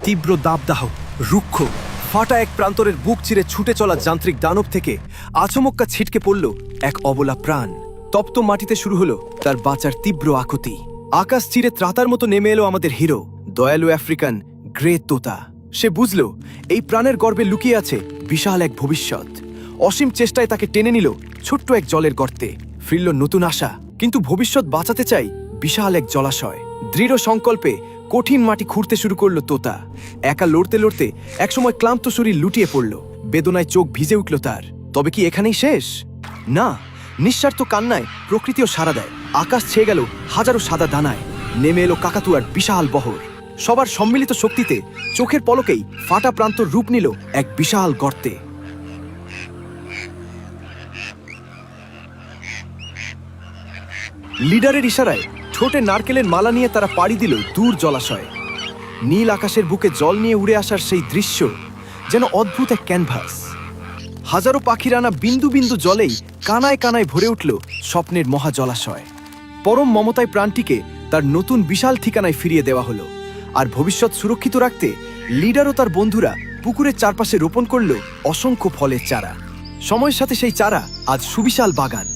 তীব্র দাবদাহ, রুক্ষ, ফাটা এক প্রান্তরের বুক চিরে ছুটে চলা যান্ত্রিক দানব থেকে আচমক্কা ছিটকে পড়ল এক অবলা প্রাণ। তপ্ত মাটিতে শুরু হলো তার বাঁচার তীব্র আকুতি। আকাশ চিরে ত্রাতার মতো নেমে এলো আমাদের হিরো, দয়ালু আফ্রিকান গ্রে তোতা। সে বুঝল এই প্রাণের গর্ভে লুকিয়ে আছে বিশাল এক ভবিষ্যৎ। অসীম চেষ্টায় তাকে টেনে নিল ছোট্ট এক জলের গর্তে। ফিরল নতুন আশা, কিন্তু ভবিষ্যৎ বাঁচাতে চাই বিশাল এক জলাশয়। দৃঢ় সংকল্পে কঠিন মাটি খুঁড়তে শুরু করলো তোতা। একা লড়তে লড়তে একসময় ক্লান্ত শরীর লুটিয়ে পড়ল, বেদনায় চোখ ভিজে উঠল তার। তবে কি এখানেই শেষ? না, নিঃস্বার্থ কান্নায় প্রকৃতিও সাড়া দেয়। আকাশ ছেয়ে গেল হাজারো সাদা দানায়, নেমে এলো কাকাতুয়ার বিশাল বহর। সবার সম্মিলিত শক্তিতে চোখের পলকেই ফাটা প্রান্তর রূপ নিল এক বিশাল গর্তে। লিডারের ইশারায় ঠোঁটে নারকেলের মালা নিয়ে তারা পাড়ি দিল দূর জলাশয়ে। নীল আকাশের বুকে জল নিয়ে উড়ে আসার সেই দৃশ্য যেন অদ্ভুত এক ক্যানভাস। হাজারো পাখির আনা বিন্দু বিন্দু জলেই কানায় কানায় ভরে উঠল স্বপ্নের মহা জলাশয়। পরম মমতায় প্রাণটিকে তার নতুন বিশাল ঠিকানায় ফিরিয়ে দেওয়া হলো। আর ভবিষ্যৎ সুরক্ষিত রাখতে লিডার ও তার বন্ধুরা পুকুরের চারপাশে রোপণ করল অসংখ্য ফলের চারা। সময়ের সাথে সেই চারা আজ সুবিশাল বাগান,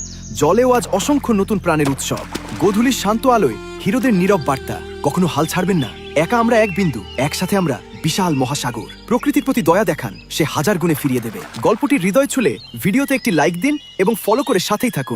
জলেও আজ অসংখ্য নতুন প্রাণের উৎসব। গোধূলির শান্ত আলোয় হিরোদের নীরব বার্তা, কখনো হাল ছাড়বেন না। একা আমরা এক বিন্দু, একসাথে আমরা বিশাল মহাসাগর। প্রকৃতির প্রতি দয়া দেখান, সে হাজার গুণে ফিরিয়ে দেবে। গল্পটি হৃদয় ছুঁলে ভিডিওতে একটি লাইক দিন এবং ফলো করে সাথেই থাকুন।